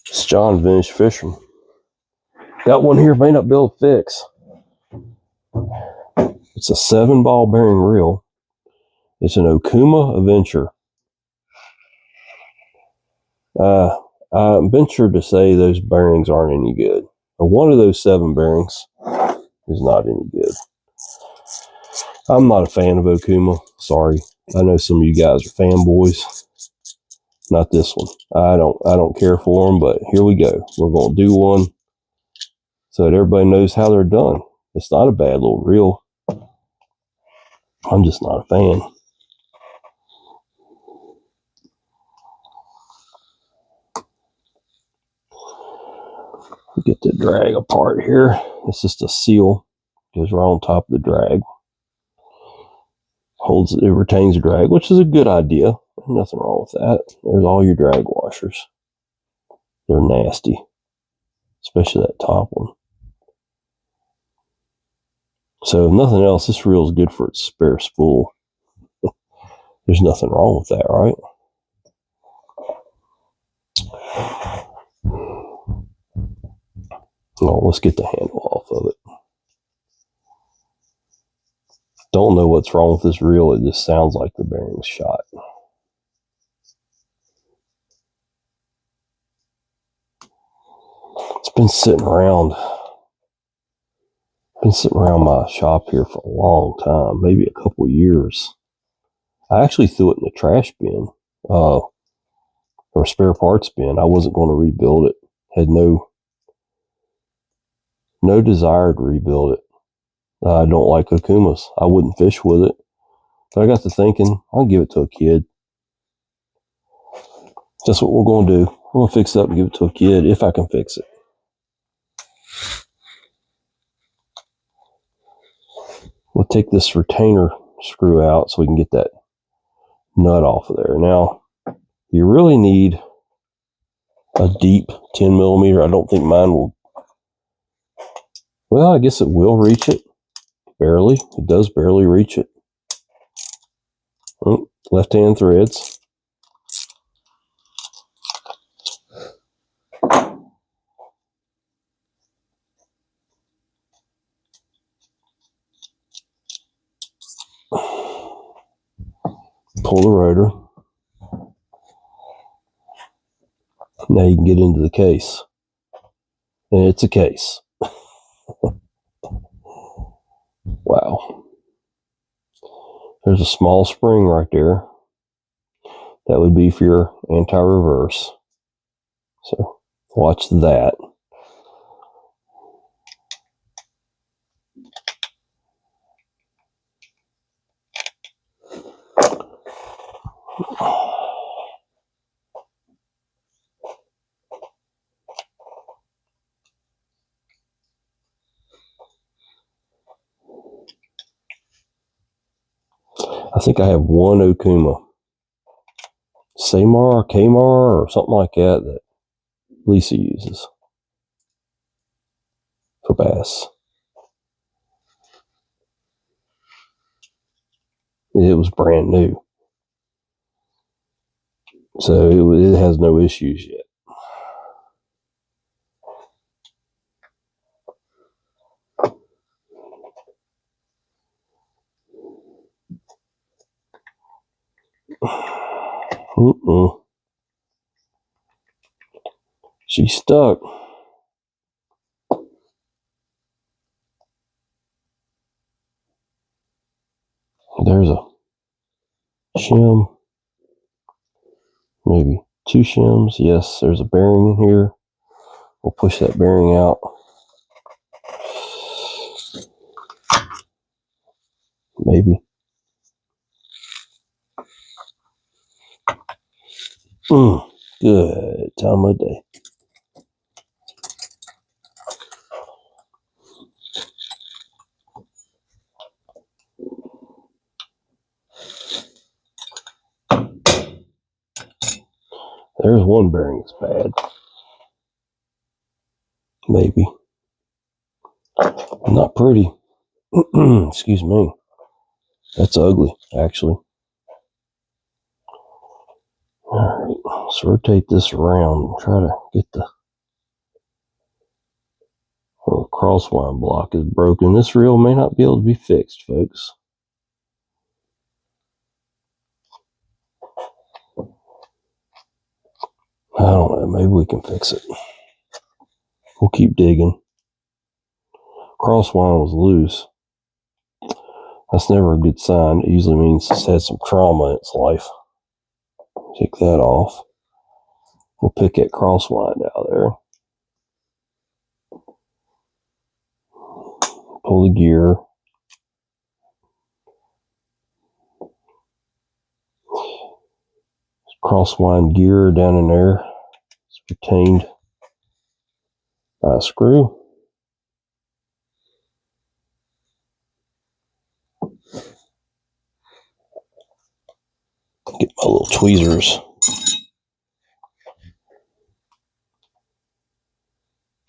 It's John, Vintage Fisherman. Got one here, may not be able to fix. It's a 7-ball bearing reel. It's an Okuma Avenger. I venture to say those bearings aren't any good. One of those 7 bearings is not any good. I'm not a fan of Okuma. Sorry. I know some of you guys are fanboys. Not this one. I don't care for them, but here we go. We're going to do one so that everybody knows how they're done. It's not a bad little reel. I'm just not a fan. Get the drag apart here. It's just a seal. Goes right on top of the drag. Holds it, retains the drag, which is a good idea. Nothing wrong with that. There's all your drag washers. They're nasty. Especially that top one. So if nothing else, this reel is good for its spare spool. There's nothing wrong with that, right? Well, let's get the handle off of it. Don't know what's wrong with this reel. It just sounds like the bearing's shot. It's been sitting around my shop here for a long time, maybe a couple of years. I actually threw it in the trash bin, or spare parts bin. I wasn't going to rebuild it. Had no desire to rebuild it. I don't like Okumas. I wouldn't fish with it. But I got to thinking, I'll give it to a kid. That's what we're going to do. We're going to fix it up and give it to a kid if I can fix it. We'll take this retainer screw out so we can get that nut off of there. Now, you really need a deep 10 millimeter. I don't think mine will. Well, I guess it will reach it. Barely. It does barely reach it. Oh, left-hand threads. Pull the rotor. Now you can get into the case. And it's a case. Wow. There's a small spring right there. That would be for your anti-reverse. So watch that. I think I have one Okuma. Samar or Kmar or something like that Lisa uses for bass. It was brand new. So it has no issues yet. She's stuck. There's a shim. Maybe 2 shims. Yes, there's a bearing in here. We'll push that bearing out. Maybe. Good time of day. There's one bearing that's bad. Maybe. Not pretty. Excuse me. That's ugly, actually. Alright, let's rotate this around and try to get the Crosswind block is broken. This reel may not be able to be fixed, folks. I don't know. Maybe we can fix it. We'll keep digging. Crosswind was loose. That's never a good sign. It usually means it's had some trauma in its life. Take that off. We'll pick that crosswind out there. Pull the gear. Crosswind gear down in there. It's retained by a screw. Get my little tweezers.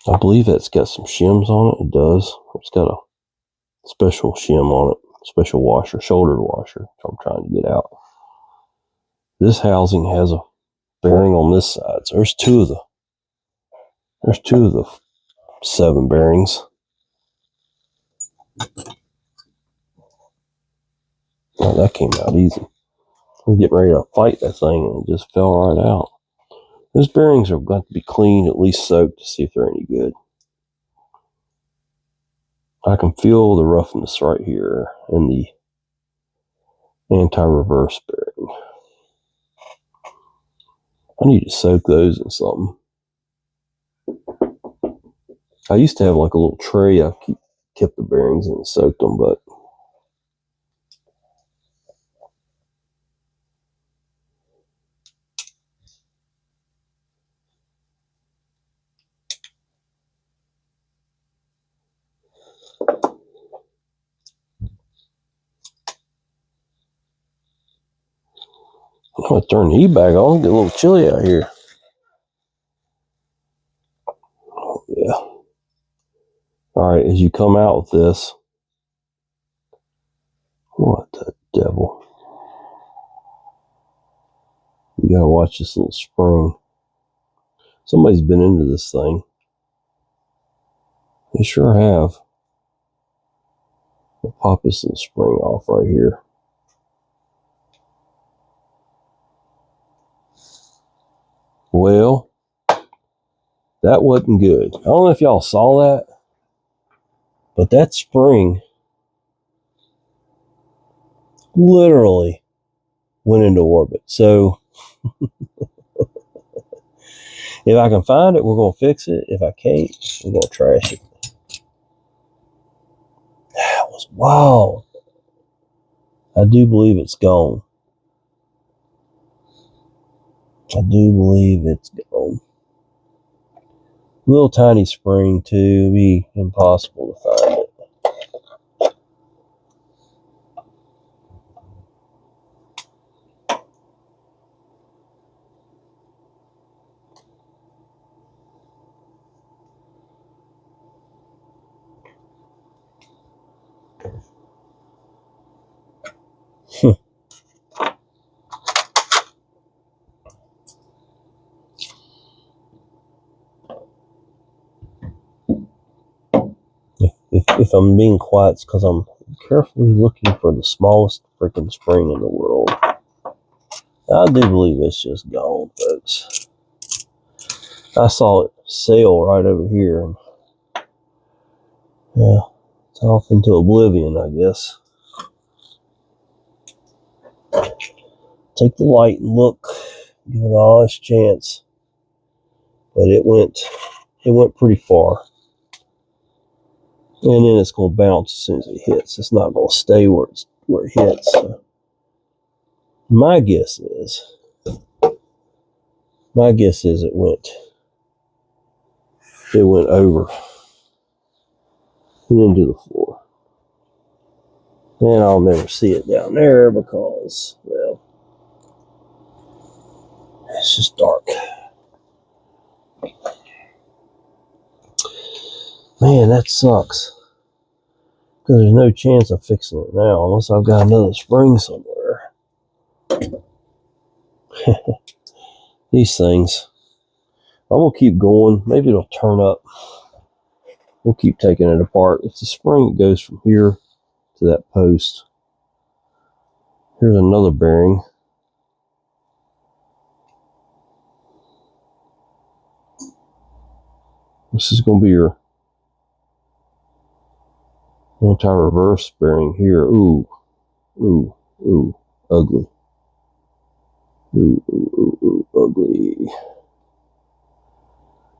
I believe that's got some shims on it. It does. It's got a special shim on it. Special washer, shoulder washer. Which I'm trying to get out. This housing has a bearing on this side. So there's two of the 7 bearings. Oh, that came out easy. I was getting ready to fight that thing and it just fell right out. Those bearings are going to be cleaned, at least soaked, to see if they're any good. I can feel the roughness right here in the anti-reverse bearing. I need to soak those in something. I used to have like a little tray I kept the bearings in and soaked them, but I'm going to turn the heat back on. Get a little chilly out here. Oh, yeah. All right, as you come out with this, what the devil? You got to watch this little spring. Somebody's been into this thing. They sure have. I'll pop this little spring off right here. Well, that wasn't good. I don't know if y'all saw that, but that spring literally went into orbit. So if I can find it, we're going to fix it. If I can't, we're going to trash it. That was wild. I do believe it's gone. I do believe it's gone. Little tiny spring too. It'd be impossible to find it. If I'm being quiet, it's because I'm carefully looking for the smallest freaking spring in the world. I do believe it's just gone, folks. I saw it sail right over here. And yeah, it's off into oblivion, I guess. Take the light and look. Give it an honest chance. But it went pretty far. And then it's going to bounce as soon as it hits. It's not going to stay where it hits. So my guess is it went over and into the floor. And I'll never see it down there because, well, it's just dark. Man, that sucks. Because there's no chance of fixing it now unless I've got another spring somewhere. These things. I will keep going. Maybe it'll turn up. We'll keep taking it apart. It's a spring that goes from here to that post. Here's another bearing. This is going to be your anti-reverse bearing here. Ooh, ooh, ooh, ugly. Ooh, ooh, ooh, ooh, ugly.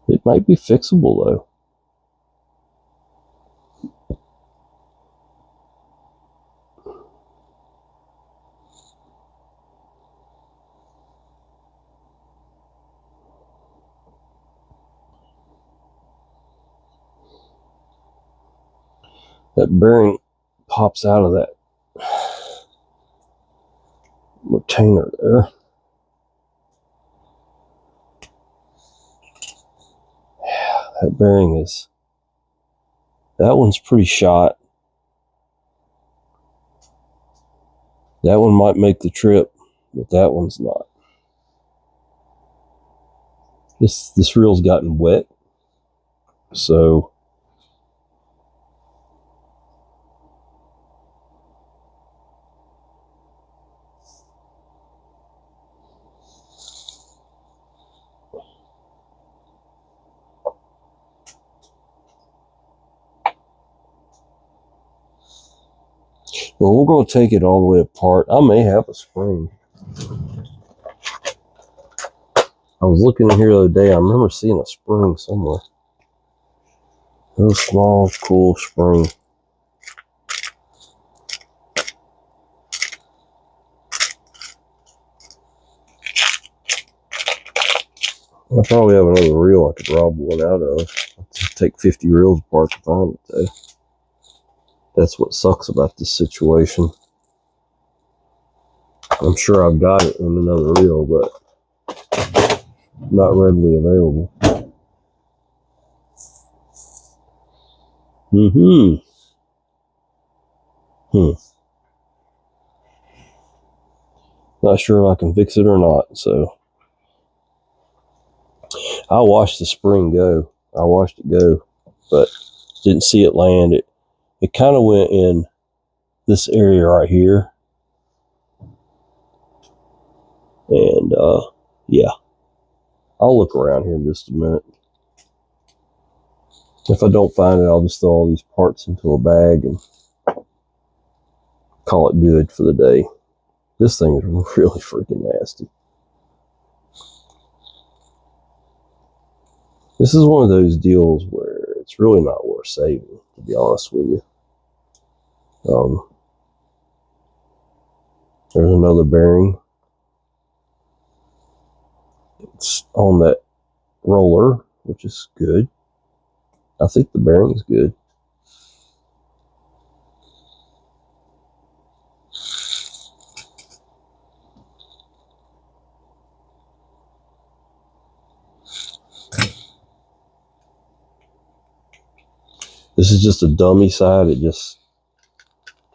It might be fixable though. That bearing pops out of that retainer there. That bearing is, that one's pretty shot. That one might make the trip, but that one's not. This reel's gotten wet, so well, we're going to take it all the way apart. I may have a spring. I was looking in here the other day. I remember seeing a spring somewhere. A little small, cool spring. I probably have another reel I could rob one out of. I'll take 50 reels apart to find it though. That's what sucks about this situation. I'm sure I've got it in another reel, but not readily available. Not sure if I can fix it or not, so I watched the spring go. I watched it go, but didn't see it land. It kind of went in this area right here. And yeah, I'll look around here in just a minute. If I don't find it, I'll just throw all these parts into a bag and call it good for the day. This thing is really freaking nasty. This is one of those deals where it's really not worth saving, to be honest with you. There's another bearing. It's on that roller, which is good. I think the bearing's good. This is just a dummy side. It just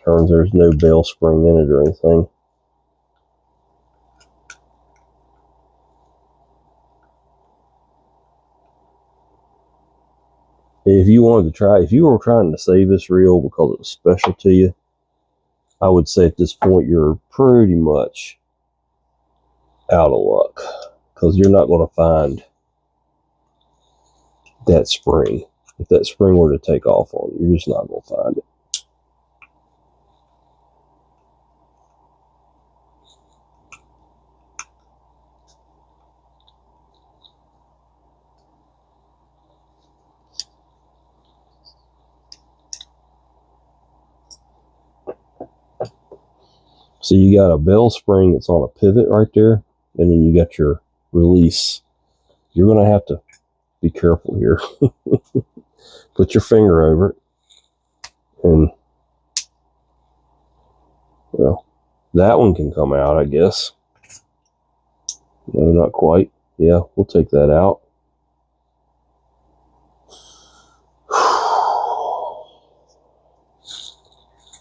turns. There's no bell spring in it or anything. If you wanted to try, if you were trying to save this reel because it was special to you, I would say at this point you're pretty much out of luck because you're not going to find that spring. If that spring were to take off on you, you're just not going to find it. So you got a bell spring that's on a pivot right there, and then you got your release. You're going to have to be careful here. Put your finger over it, and well, that one can come out, I guess. No, not quite. Yeah, we'll take that out.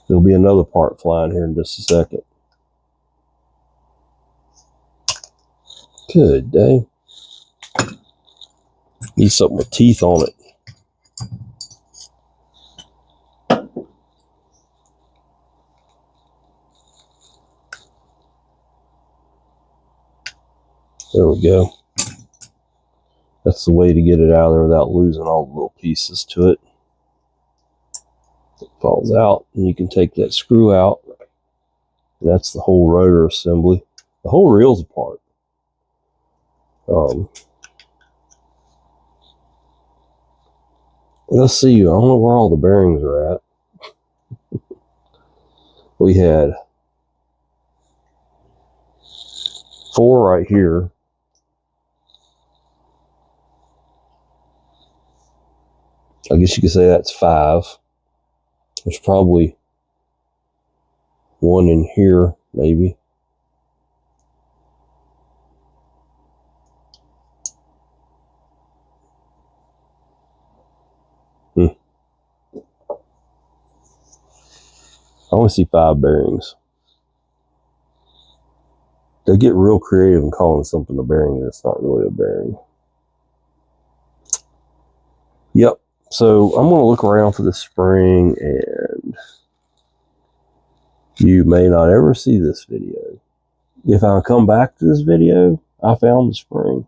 There'll be another part flying here in just a second. Good day. Need something with teeth on it. There we go. That's the way to get it out of there without losing all the little pieces to it. It falls out, and you can take that screw out. And that's the whole rotor assembly. The whole reel's apart. Let's see. I don't know where all the bearings are at. We had 4 right here. I guess you could say that's 5. There's probably 1 in here, maybe. I only see 5 bearings. They get real creative in calling something a bearing that's not really a bearing. Yep. So I'm going to look around for the spring, and you may not ever see this video. If I come back to this video, I found the spring.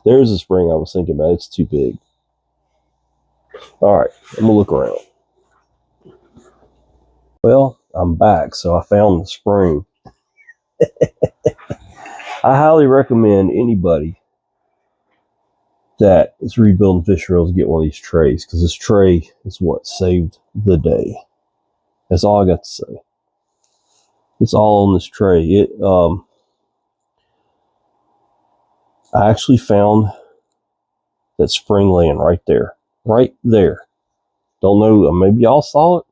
There's the spring I was thinking about. It's too big. All right, I'm going to look around. Well, I'm back, so I found the spring. I highly recommend anybody that is rebuilding fish reels get one of these trays, because this tray is what saved the day. That's all I got to say. It's all on this tray. I actually found that spring laying right there. Right there. Don't know, maybe y'all saw it.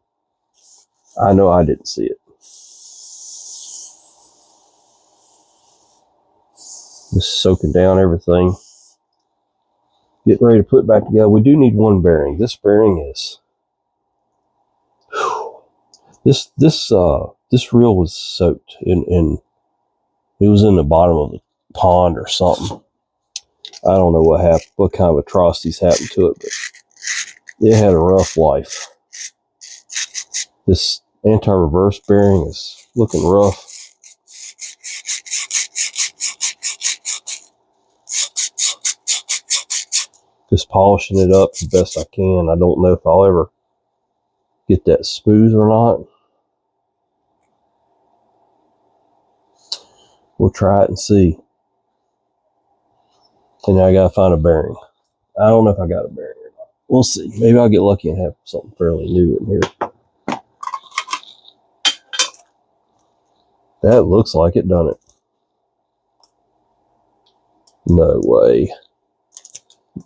I know I didn't see it. Just soaking down everything. Getting ready to put it back together. We do need 1 bearing. This bearing is... This reel was soaked in it was in the bottom of the pond or something. I don't know what happened, what kind of atrocities happened to it, but it had a rough life. This anti-reverse bearing is looking rough. Just polishing it up the best I can. I don't know if I'll ever get that smooth or not. We'll try it and see. And now I gotta find a bearing. I don't know if I got a bearing or not. We'll see. Maybe I'll get lucky and have something fairly new in here. That looks like it, doesn't it? No way.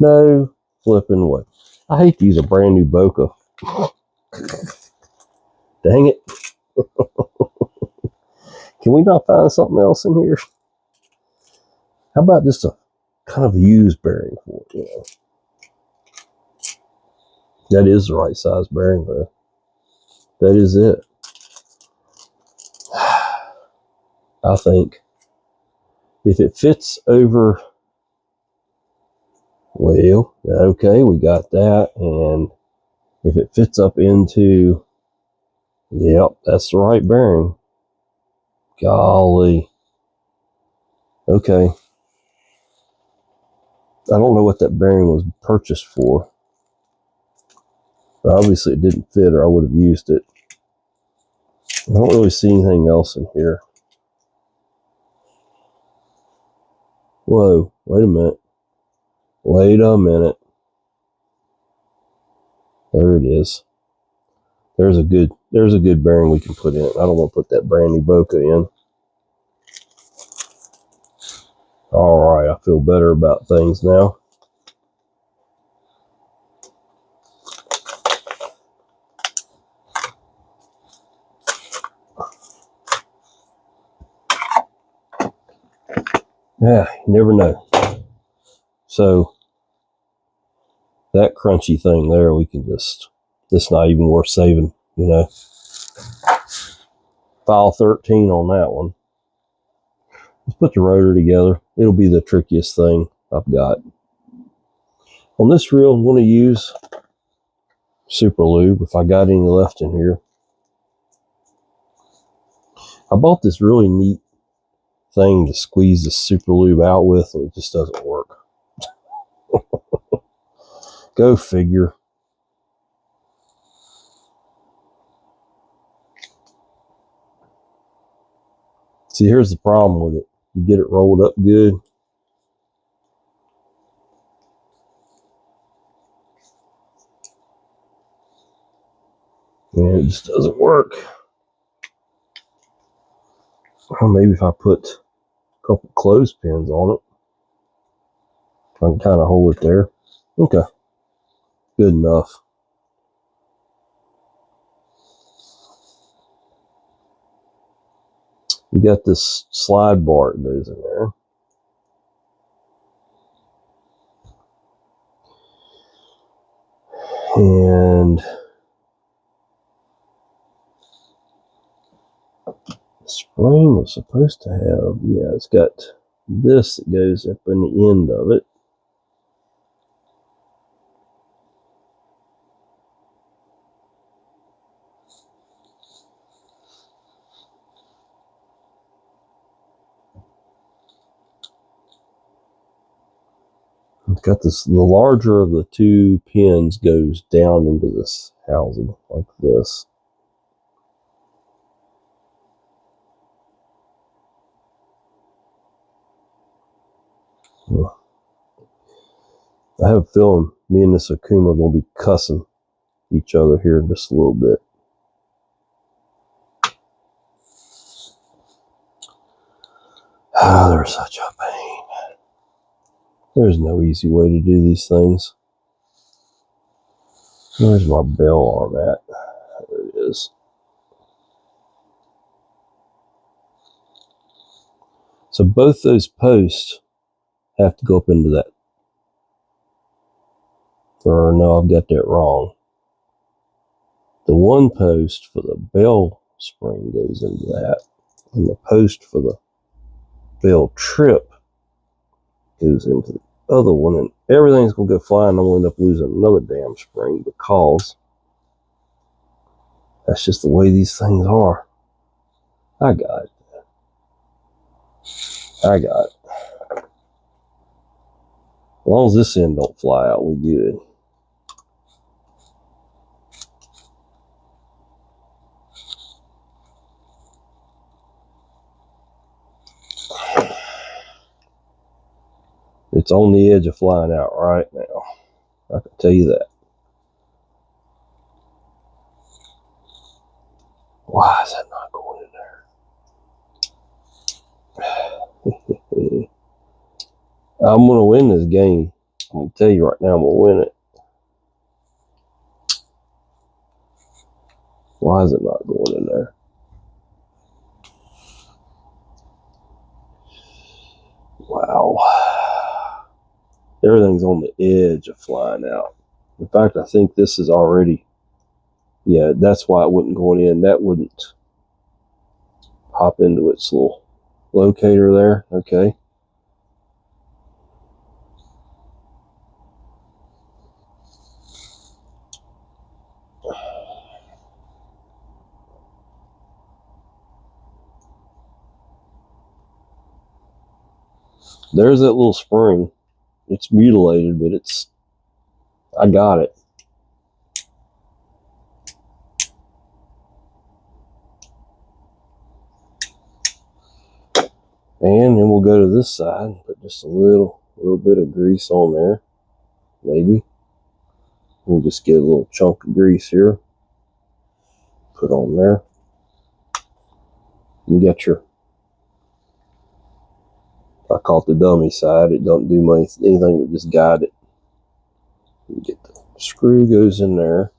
No flipping way. I hate to use a brand new Boca. Dang it. Can we not find something else in here? How about just a kind of a used bearing for it? You know? That is the right size bearing, though. That is it. I think if it fits over, well, okay, we got that. And if it fits up into, yep, that's the right bearing. Golly. Okay. I don't know what that bearing was purchased for. But obviously it didn't fit, or I would have used it. I don't really see anything else in here. Whoa, wait a minute. Wait a minute. There it is. There's a good bearing we can put in. I don't want to put that brand new Boca in. All right, I feel better about things now. Yeah, you never know. So that crunchy thing there, we can just, it's not even worth saving, you know. File 13 on that one. Let's put the rotor together. It'll be the trickiest thing I've got. On this reel, I'm going to use Super Lube if I got any left in here. I bought this really neat thing to squeeze the super lube out with, and it just doesn't work. Go figure. See, here's the problem with it. You get it rolled up good. And it just doesn't work. Well, maybe if I put a couple clothespins on it, I can kind of hold it there. Okay. Good enough. You got this slide bar that goes in there. And the spring was supposed to have, yeah, it's got this that goes up in the end of it. It's got this, the larger of the two pins goes down into this housing like this. I have a feeling me and this Okuma are going to be cussing each other here in just a little bit. Ah, they're such a pain. There's no easy way to do these things. Where's my bell arm at? There it is. So both those posts have to go up into that. Or no, I've got that wrong. The one post for the bell spring goes into that, and the post for the bell trip goes into the other one, and everything's going to go flying. I'm going to end up losing another damn spring because that's just the way these things are. I got it. I got it. As long as this end don't fly out, we good. It's on the edge of flying out right now. I can tell you that. Why is that not going in there? I'm going to win this game. I'm going to tell you right now, I'm going to win it. Why is it not going in there? Wow. Everything's on the edge of flying out. In fact, I think this is already, yeah, that's why it wasn't going in. That wouldn't pop into its little locator there. Okay. There's that little spring. It's mutilated, but it's, I got it. And then we'll go to this side and put just a little bit of grease on there. Maybe. We'll just get a little chunk of grease here. Put on there. You got your, I call it the dummy side. It don't do anything but just guide it. You get the screw goes in there.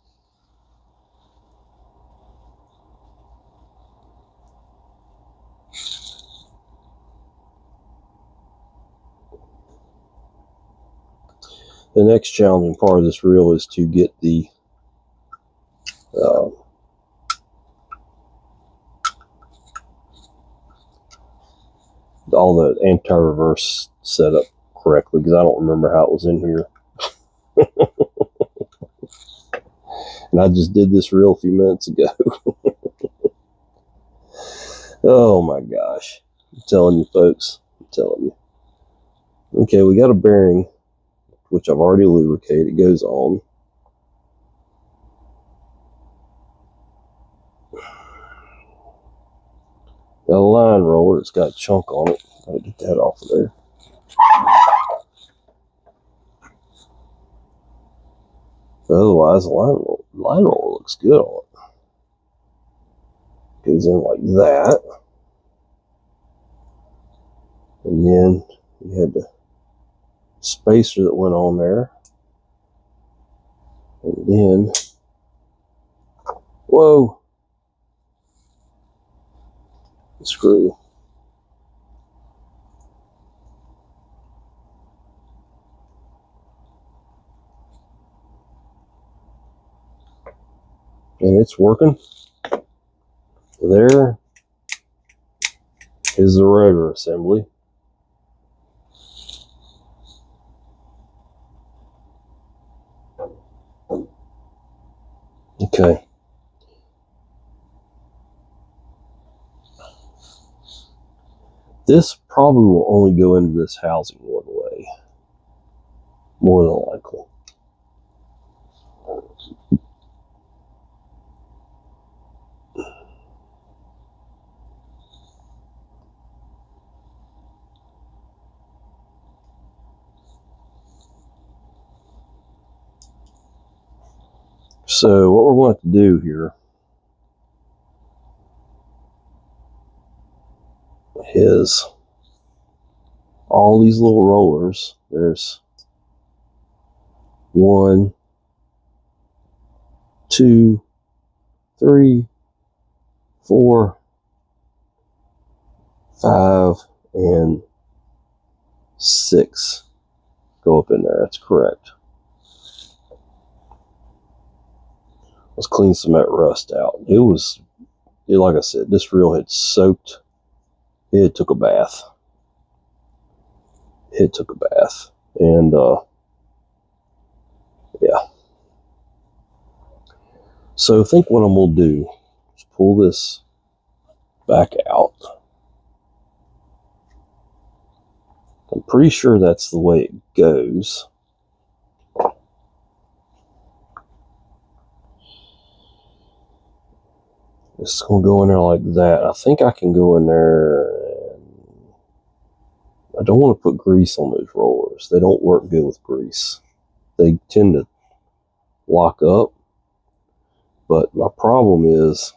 The next challenging part of this reel is to get the all the anti-reverse set up correctly, because I don't remember how it was in here. And I just did this reel a few minutes ago. Oh my gosh. telling you, folks. I'm telling you. Okay, we got a bearing, which I've already lubricated. It goes on. Got a line roller. It's got a chunk on it. Gotta get that off of there. But otherwise, the line roller looks good on it. Goes in like that. And then you had the spacer that went on there. And then, whoa, the screw. And it's working. There is the rotor assembly. Okay. This probably will only go into this housing one way, more than likely. So what we're going to do here is all these little rollers. There's 1, 2, 3, 4, 5, and 6 go up in there. That's correct. Let's clean some of that rust out. Like I said, this reel had soaked. It took a bath. And yeah. So I think what I'm going to do is pull this back out. I'm pretty sure that's the way it goes. It's going to go in there like that. I think I can go in there. I don't want to put grease on those rollers. They don't work good with grease. They tend to lock up. But my problem is,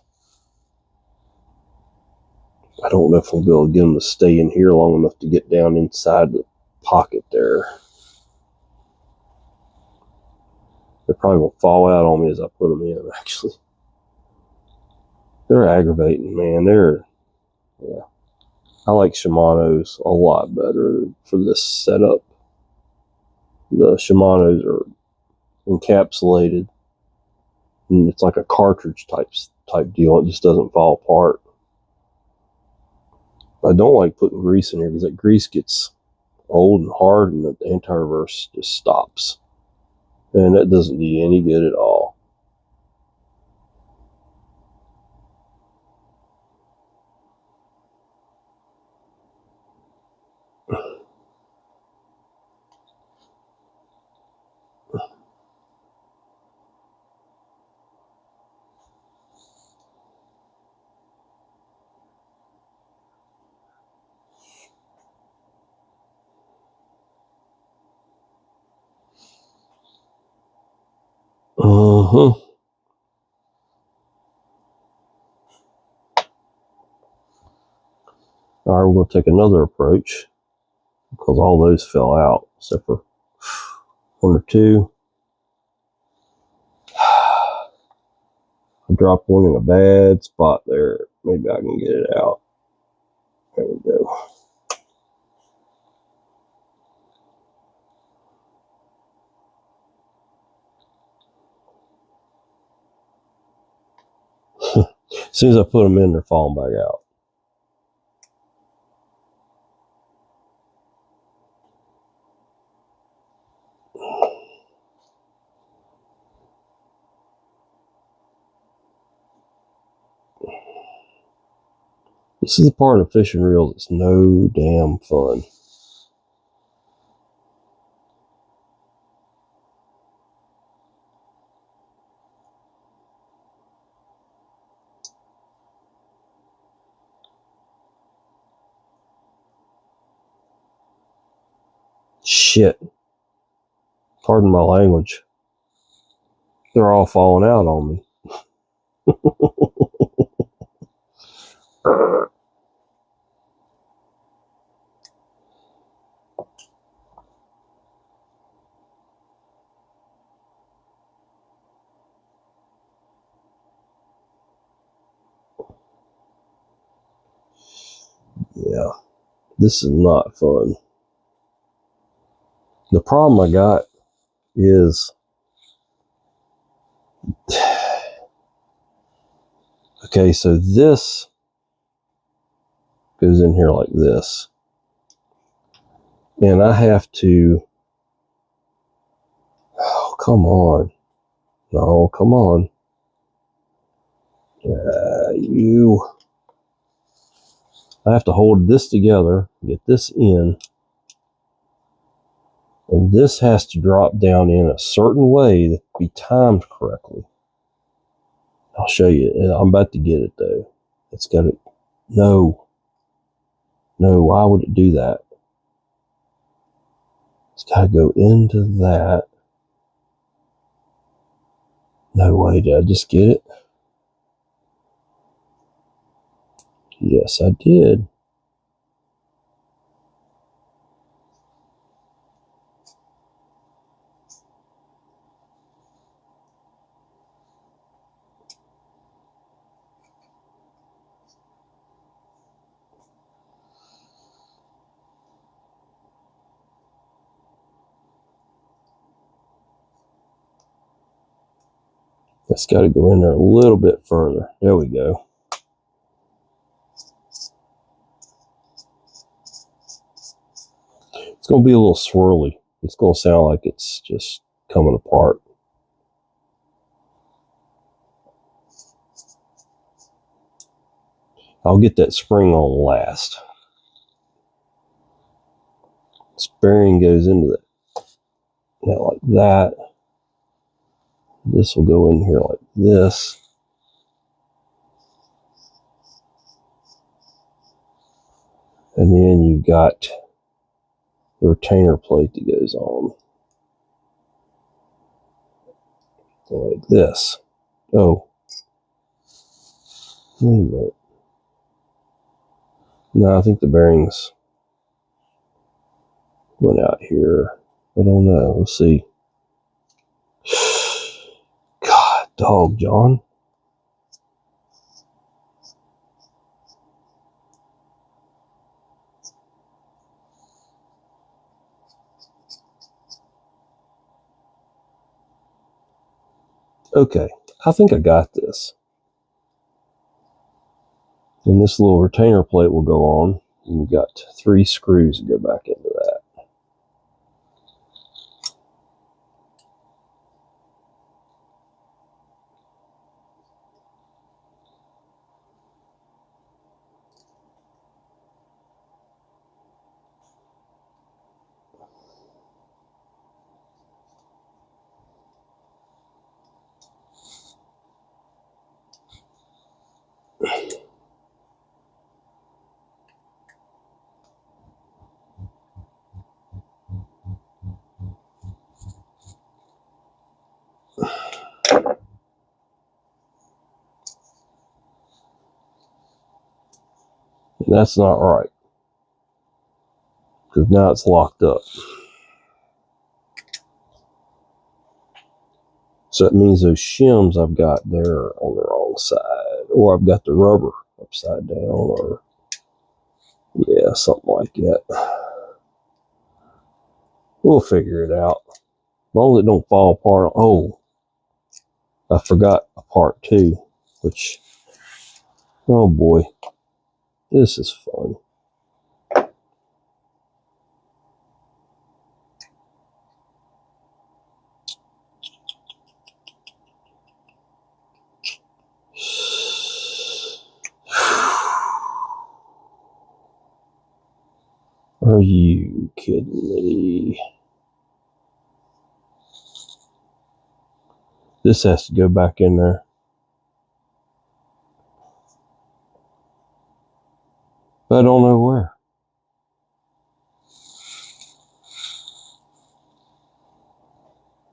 I don't know if I'm going to be able to get them to stay in here long enough to get down inside the pocket there. They're probably going to fall out on me as I put them in, actually. They're aggravating, man. Yeah. I like Shimano's a lot better for this setup. The Shimano's are encapsulated, and it's like a cartridge type deal. It just doesn't fall apart. I don't like putting grease in here because that grease gets old and hard, and the anti-reverse just stops. And that doesn't do you any good at all. All right, we're going to take another approach because all those fell out except for 1 or 2. I dropped one in a bad spot there. Maybe I can get it out. There we go. As soon as I put them in, they're falling back out. This is the part of fishing reel that's no damn fun. Shit. Pardon my language. They're all falling out on me. Yeah, this is not fun. The problem I got is, okay, so this goes in here like this. And I have to, oh, come on. No, come on. I have to hold this together, get this in, and this has to drop down in a certain way that be timed correctly. I'll show you. I'm about to get it though. It's got to, no, why would it do that? It's got to go into that. No way, did I just get it? Yes, I did. That's got to go in there a little bit further. There we go. It's going to be a little swirly. It's going to sound like it's just coming apart. I'll get that spring on last. This bearing goes into that. Now like that. This will go in here like this. And then you've got the retainer plate that goes on. Like this. Oh. Wait a minute. No, I think the bearings went out here. I don't know. We'll see. God, dog, John. Okay, I think I got this. And this little retainer plate will go on. And you've got 3 screws to go back into that. And that's not right. Because now it's locked up. So it means those shims I've got there on the wrong side. Or I've got the rubber upside down. Or, yeah, something like that. We'll figure it out. As long as it don't fall apart. Oh, I forgot a part too. Which, oh boy. This is fun. Are you kidding me? This has to go back in there. But I don't know where.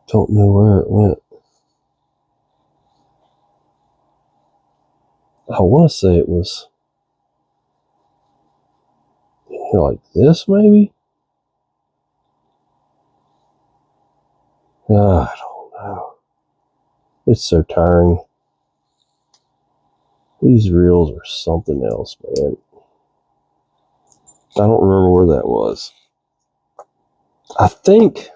Don't know where it went. I want to say it was like this, maybe? I don't know. It's so tiring. These reels are something else, man. I don't remember where that was. I think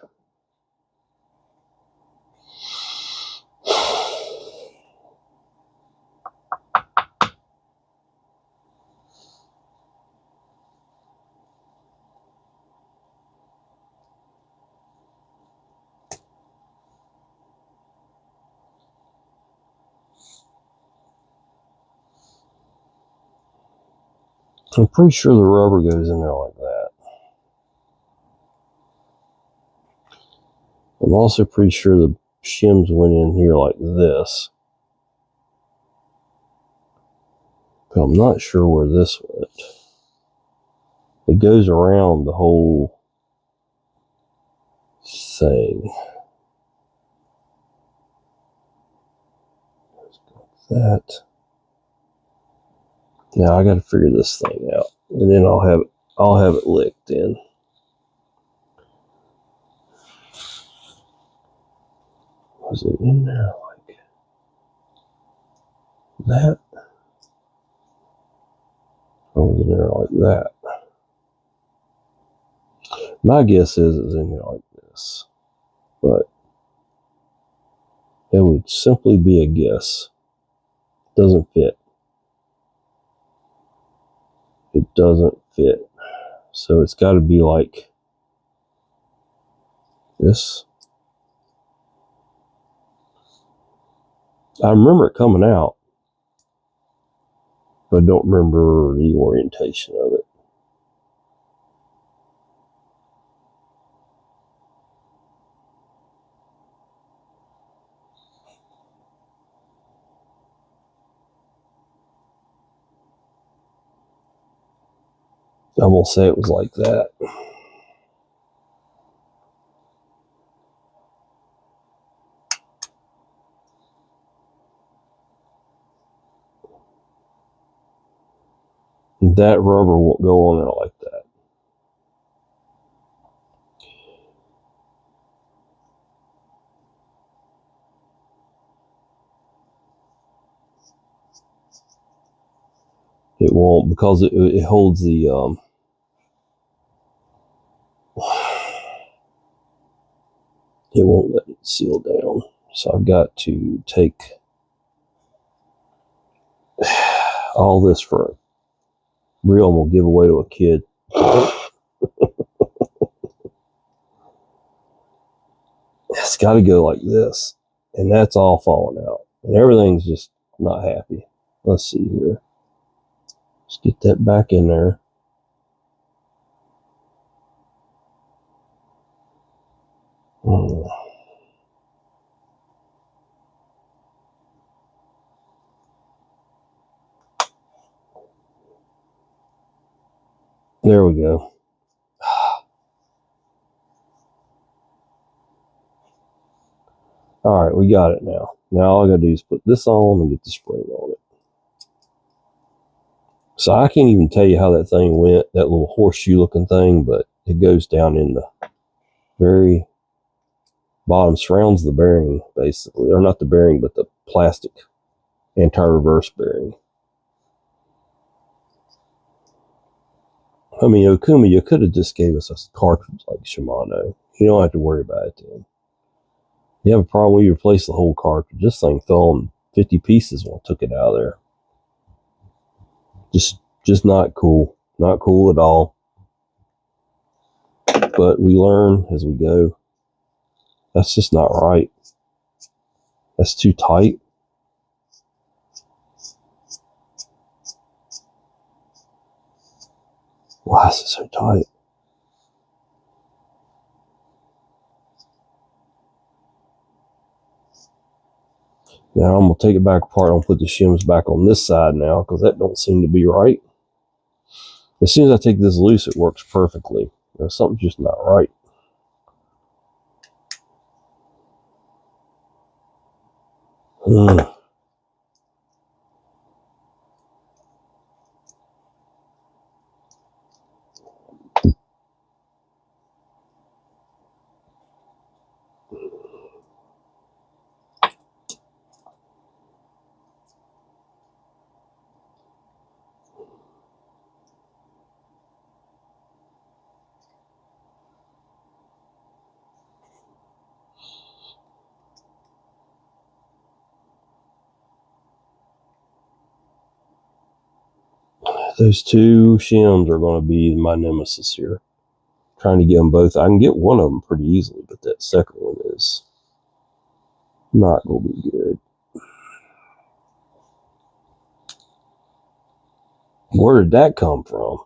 I'm pretty sure the rubber goes in there like that. I'm also pretty sure the shims went in here like this. But I'm not sure where this went. It goes around the whole thing. That. Now I got to figure this thing out, and then I'll have it licked in. Was it in there like that? Or was it in there like that? My guess is it's in here like this, but it would simply be a guess. Doesn't fit. It doesn't fit. So it's got to be like this. I remember it coming out, but I don't remember the orientation of it. I'm going to say it was like that. That rubber won't go on there like that. It won't, because it holds the it won't let it seal down. So I've got to take all this for a reel and we'll give away to a kid. It's got to go like this, and that's all falling out, and everything's just not happy. Let's see here. Let's get that back in there. There we go. All right, we got it now. Now all I gotta do is put this on and get the spring on it. So I can't even tell you how that thing went, that little horseshoe looking thing, but it goes down in the very bottom, surrounds the bearing basically, or not the bearing, but the plastic anti-reverse bearing. I mean, Okuma, you could have just gave us a cartridge like Shimano. You don't have to worry about it then. You have a problem when you replace the whole cartridge. This thing fell in 50 pieces when I took it out of there. Just not cool. Not cool at all. But we learn as we go. That's just not right. That's too tight. Why is it so tight? Now I'm going to take it back apart and put the shims back on this side now, because that don't seem to be right. As soon as I take this loose, it works perfectly. Something's just not right. Those two shims are going to be my nemesis here. Trying to get them both. I can get one of them pretty easily, but that second one is not going to be good. Where did that come from?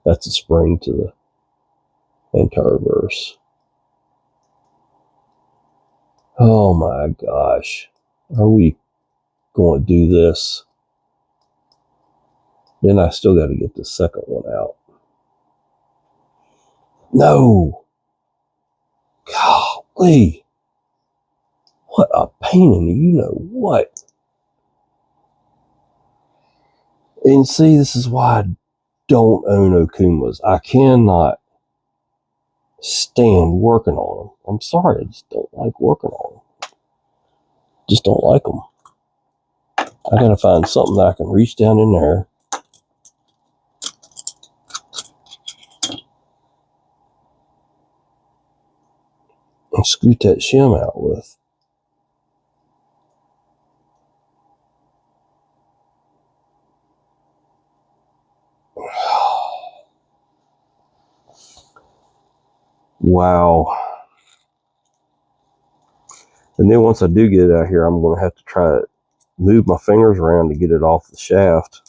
That's a spring to the anti-reverse. Oh my gosh. Are we going to do this? Then I still got to get the second one out. No. Golly. What a pain in the you-know-what. And see, this is why I don't own Okumas. I cannot stand working on them. I'm sorry, I just don't like working on them. Just don't like them. I gotta find something that I can reach down in there and scoot that shim out with. Wow. And then once I do get it out here, I'm going to have to try to move my fingers around to get it off the shaft.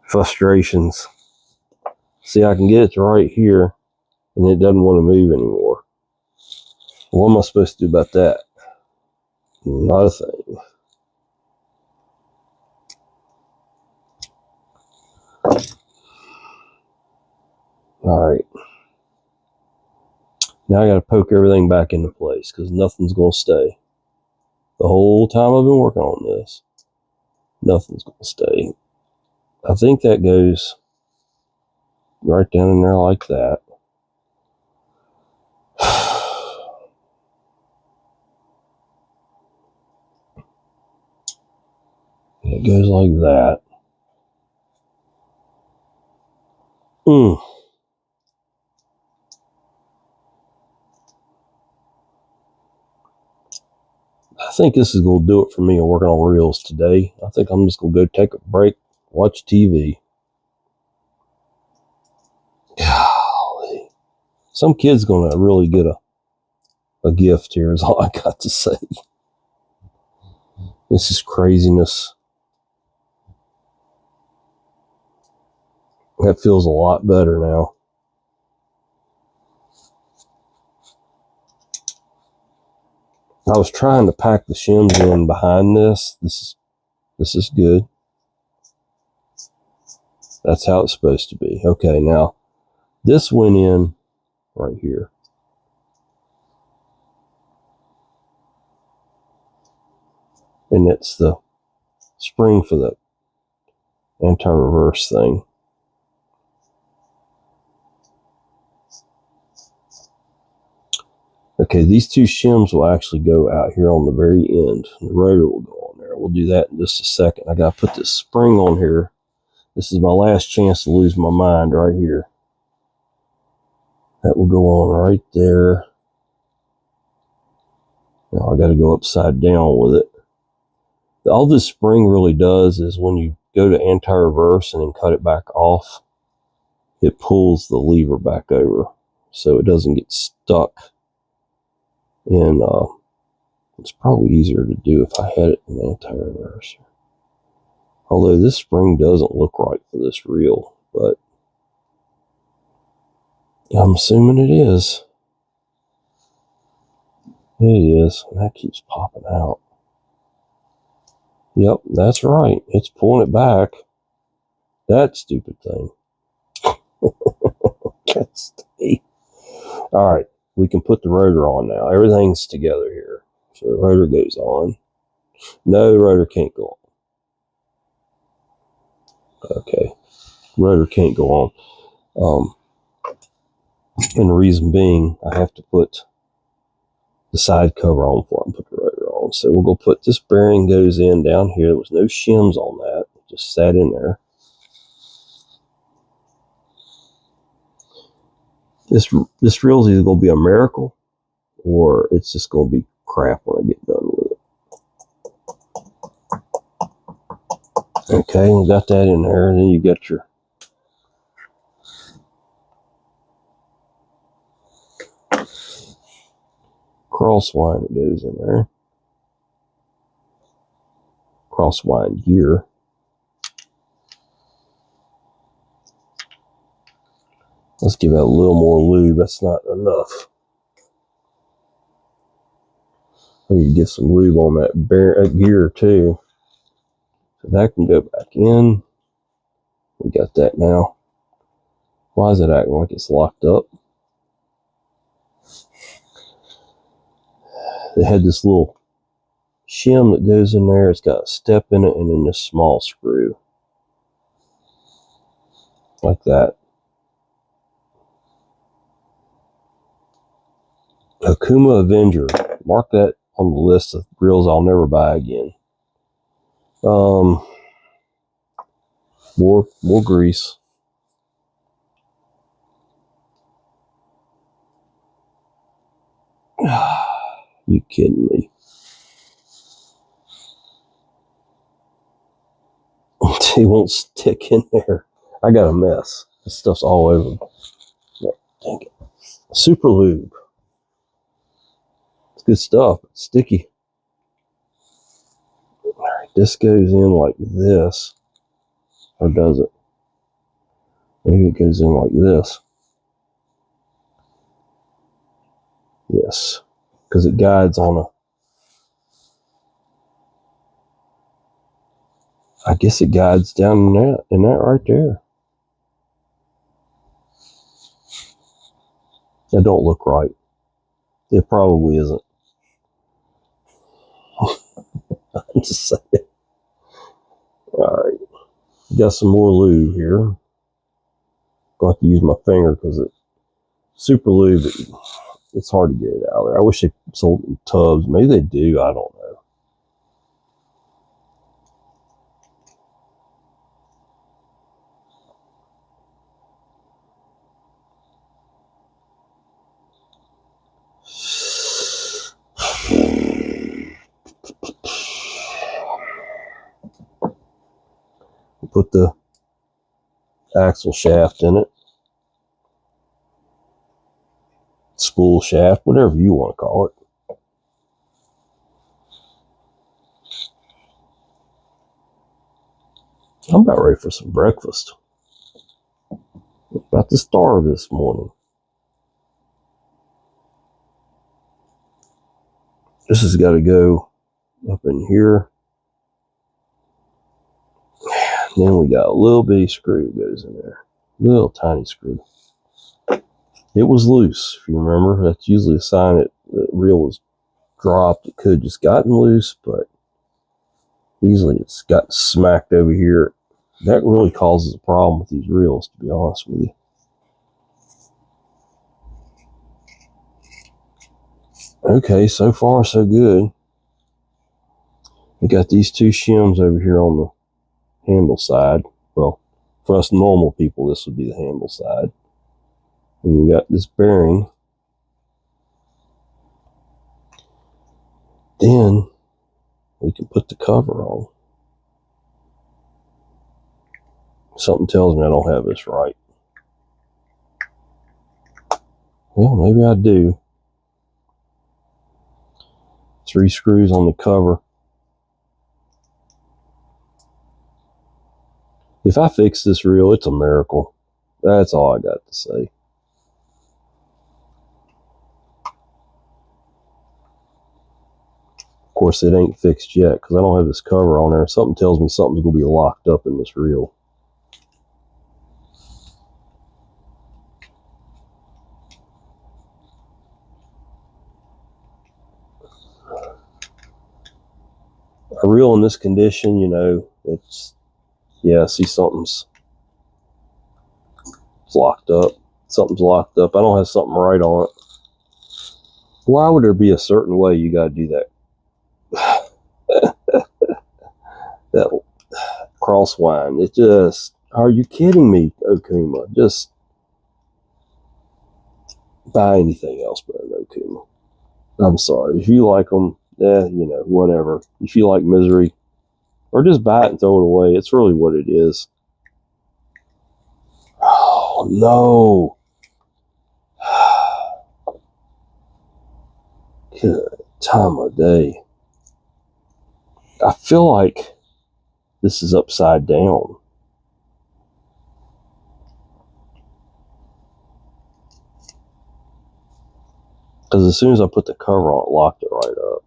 Frustrations. See, I can get it to right here, and it doesn't want to move anymore. What am I supposed to do about that? Not a thing. Alright. Now I got to poke everything back into place, because nothing's going to stay. The whole time I've been working on this, nothing's going to stay. I think that goes right down in there like that. It goes like that. I think this is going to do it for me working on reels today. I think I'm just going to go take a break, watch TV. Golly. Some kid's going to really get a gift here is all I got to say. This is craziness. That feels a lot better now. I was trying to pack the shims in behind this. This is good. That's how it's supposed to be. Okay, now this went in right here. And it's the spring for the anti-reverse thing. Okay, these two shims will actually go out here on the very end. The rotor will go on there. We'll do that in just a second. I got to put this spring on here. This is my last chance to lose my mind right here. That will go on right there. Now I got to go upside down with it. All this spring really does is when you go to anti-reverse and then cut it back off, it pulls the lever back over so it doesn't get stuck. And it's probably easier to do if I had it in anti-reverse. Although this spring doesn't look right for this reel, but I'm assuming it is. It is. And that keeps popping out. Yep, that's right. It's pulling it back. That stupid thing. Can't stay. All right, we can put the rotor on now. Everything's together here. So the rotor goes on. No, the rotor can't go on. Okay, rotor can't go on. And the reason being, I have to put the side cover on before I put the rotor on. So we're going to put this bearing goes in down here. There was no shims on that. It just sat in there. This reel is either going to be a miracle or it's just going to be crap when I get done with it. Okay, we got that in there. And then you got your crosswind that goes in there. Crosswind gear. Let's give that a little more lube. That's not enough. I need to get some lube on that gear too. So that can go back in. We got that now. Why is it acting like it's locked up? It had this little shim that goes in there. It's got a step in it and then this small screw. Like that. Okuma Avenger. Mark that on the list of reels I'll never buy again. More grease. You kidding me? It won't stick in there. I got a mess. This stuff's all over. Dang it. Super lube. It's good stuff. It's sticky. Alright, this goes in like this. Or does it? Maybe it goes in like this. Yes. Because it guides on I guess it guides down in that right there. That don't look right. It probably isn't. I'm just saying. Alright. Got some more lube here. Going to have to use my finger because it's super lube. It's hard to get it out of there. I wish they sold it in tubs. Maybe they do. I don't know. Put the axle shaft in it. Spool shaft, whatever you want to call it. I'm about ready for some breakfast. I'm about to starve this morning. This has got to go up in here. And then we got a little bitty screw that goes in there. Little tiny screw. It was loose, if you remember. That's usually a sign that the reel was dropped. It could have just gotten loose, but usually it's got smacked over here. That really causes a problem with these reels, to be honest with you. Okay, so far so good. We got these two shims over here on the handle side. Well, for us normal people, this would be the handle side. And we got this bearing. Then we can put the cover on. Something tells me I don't have this right. Well, maybe I do. 3 screws on the cover. If I fix this reel, it's a miracle. That's all I got to say. course, it ain't fixed yet because I don't have this cover on there. Something tells me something's going to be locked up in this reel. A reel in this condition, you know, it's, yeah, see, something's locked up. Something's locked up. I don't have something right on it. Why would there be a certain way you got to do that? That cross wind. It just, are you kidding me, Okuma? Just buy anything else but an Okuma. I'm sorry. If you like them, you know, whatever. If you like misery, or just buy it and throw it away. It's really what it is. Oh, no. Good time of day. I feel like this is upside down. Because as soon as I put the cover on, it locked it right up.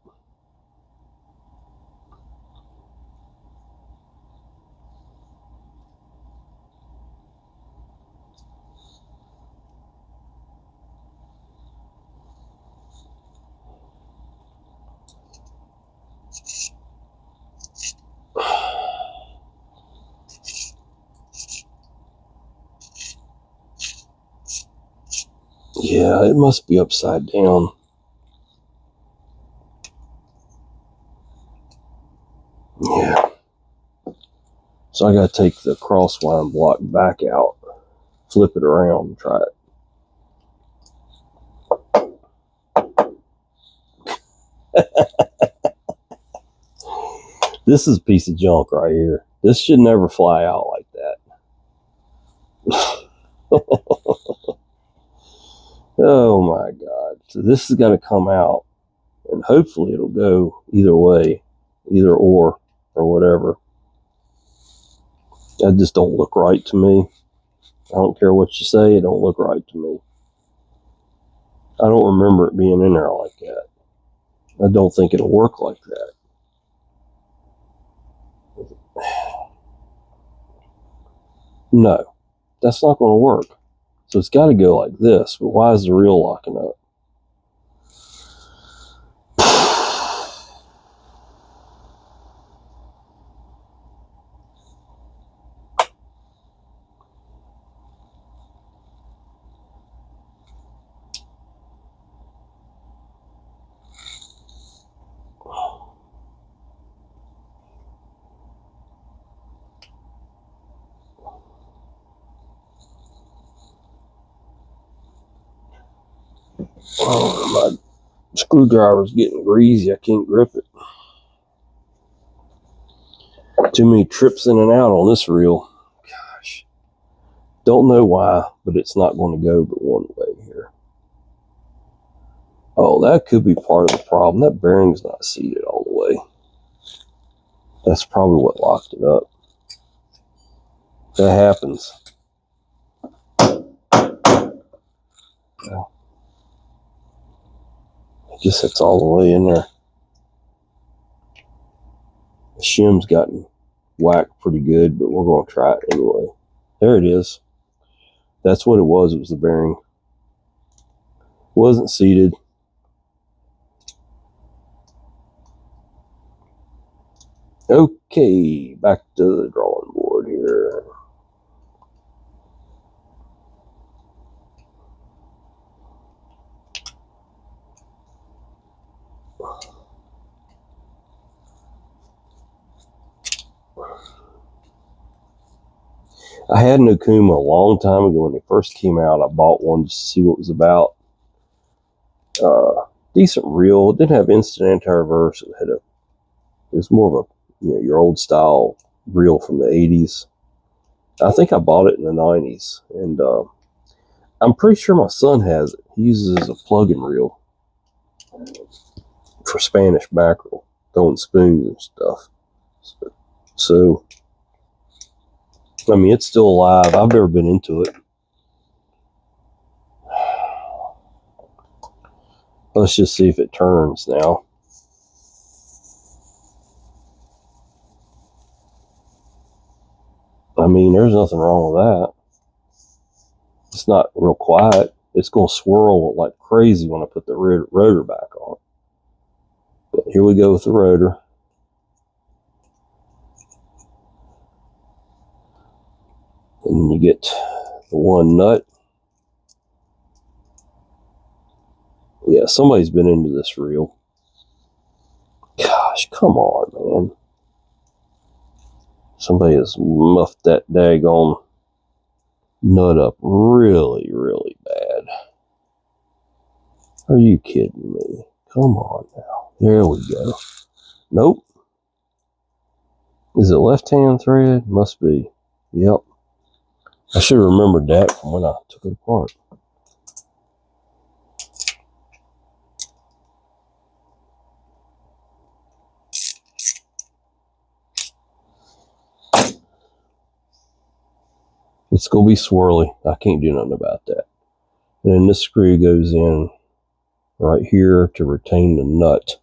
Yeah, it must be upside down. Yeah. So I got to take the crosswind block back out, flip it around, and try it. This is a piece of junk right here. This should never fly out like that. Oh my God. So this is going to come out, and hopefully it'll go either way, either or whatever. That just don't look right to me. I don't care what you say, it don't look right to me. I don't remember it being in there like that. I don't think it'll work like that. No, that's not going to work. So it's got to go like this. But why is the reel locking up? Oh, my screwdriver's getting greasy. I can't grip it. Too many trips in and out on this reel. Gosh. Don't know why, but it's not going to go but one way here. Oh, that could be part of the problem. That bearing's not seated all the way. That's probably what locked it up. That happens. I guess that's all the way in there. The shim's gotten whacked pretty good, but we're going to try it anyway. There it is. That's what it was. It was the bearing. Wasn't seated. Okay, back to the drawing board here. I had an Okuma a long time ago when they first came out. I bought one just to see what it was about. Decent reel. It didn't have instant anti-reverse. It was more of a, you know, your old style reel from the 80s. I think I bought it in the 90s, and I'm pretty sure my son has it. He uses a plug-in reel for Spanish mackerel, throwing spoons and stuff. So, I mean, it's still alive. I've never been into it. Let's just see if it turns now. mean, there's nothing wrong with that. It's not real quiet. It's going to swirl like crazy when I put the rotor back on. But here we go with the rotor. And you get the one nut. Yeah, somebody's been into this reel. Gosh, come on, man. Somebody has muffed that daggone nut up really, really bad. Are you kidding me? Come on now. There we go. Nope. Is it left-hand thread? Must be. Yep. I should have remembered that from when I took it apart. It's going to be swirly. I can't do nothing about that. And then this screw goes in right here to retain the nut.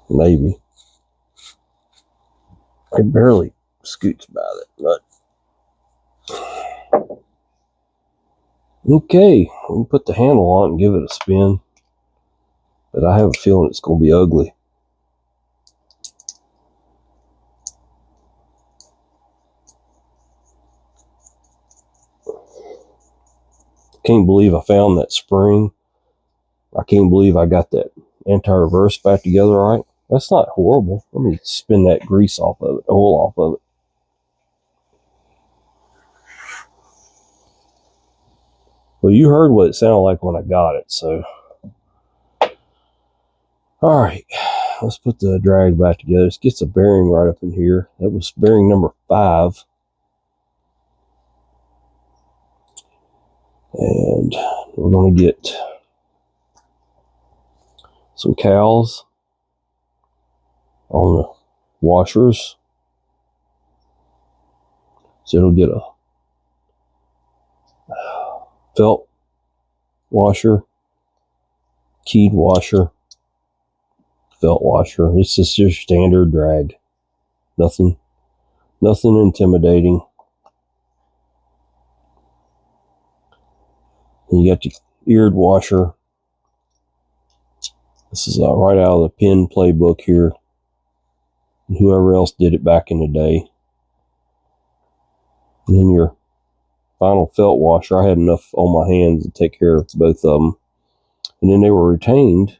Maybe. It barely scoots by that nut. Okay, we can put the handle on and give it a spin. But I have a feeling it's going to be ugly. Can't believe I found that spring. I can't believe I got that anti-reverse back together right. That's not horrible. Let me spin that grease off of it, oil off of it. Well, you heard what it sounded like when I got it, so. All right, let's put the drag back together. Let's get the bearing right up in here. That was bearing number 5. And we're going to get some cowls on the washers. So it'll get a felt washer, keyed washer, felt washer. It's just your standard drag. Nothing intimidating. And you got your eared washer. This is right out of the pin playbook here. And whoever else did it back in the day. And then your final felt washer. I had enough on my hands to take care of both of them. And then they were retained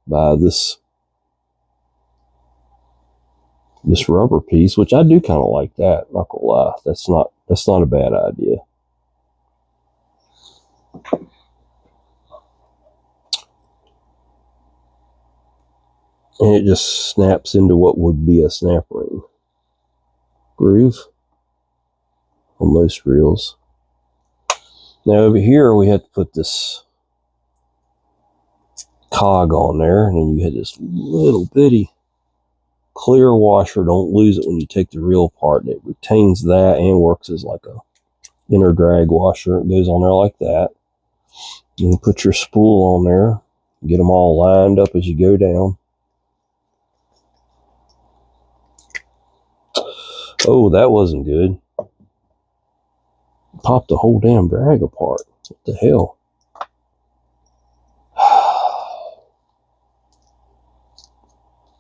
by this rubber piece, which I do kind of like that, not gonna lie. That's not a bad idea. And it just snaps into what would be a snap ring groove on most reels. Now over here we had to put this cog on there, and then you had this little bitty clear washer. Don't lose it when you take the reel apart. It retains that and works as like a inner drag washer. It goes on there like that. You put your spool on there, get them all lined up as you go down. Oh, that wasn't good. Popped the whole damn drag apart. What the hell?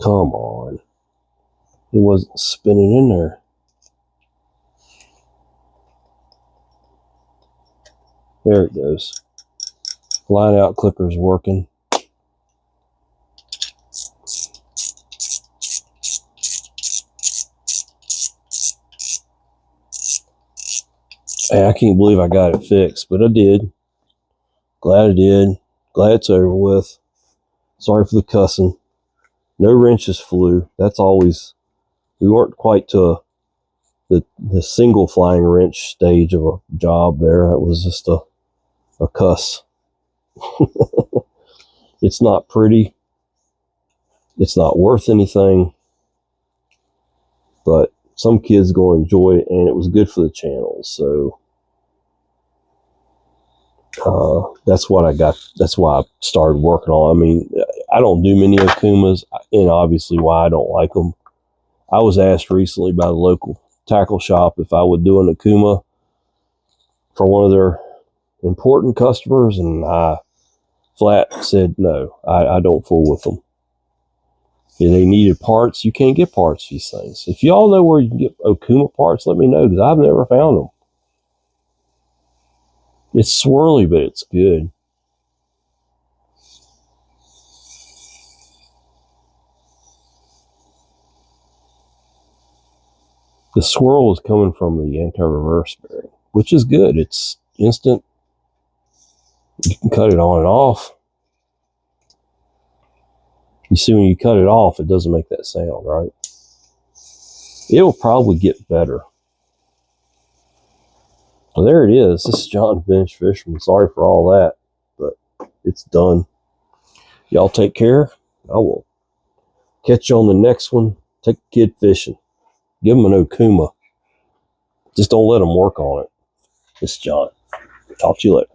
Come on. It wasn't spinning in there. There it goes. Line out clipper's working. Hey, I can't believe I got it fixed, but I did. Glad I did. Glad it's over with. Sorry for the cussing. No wrenches flew. That's always... We weren't quite to the single flying wrench stage of a job there. That was just a cuss. It's not pretty. It's not worth anything. But some kids going to enjoy it, and it was good for the channel. So that's what I got. That's why I started working on. I mean, I don't do many Okumas, and obviously why I don't like them. I was asked recently by the local tackle shop if I would do an Okuma for one of their important customers, and I flat said no. I don't fool with them. If they needed parts, you can't get parts for these things. If y'all know where you can get Okuma parts, let me know, because I've never found them. It's swirly, but it's good. The swirl is coming from the anti-reverse bearing, which is good. It's instant. You can cut it on and off. You see, when you cut it off, it doesn't make that sound, right? It will probably get better. Well, there it is. This is John Bench Fisherman. Sorry for all that, but it's done. Y'all take care. I will catch you on the next one. Take a kid fishing. Give them an Okuma. Just don't let them work on it. This is John. Talk to you later.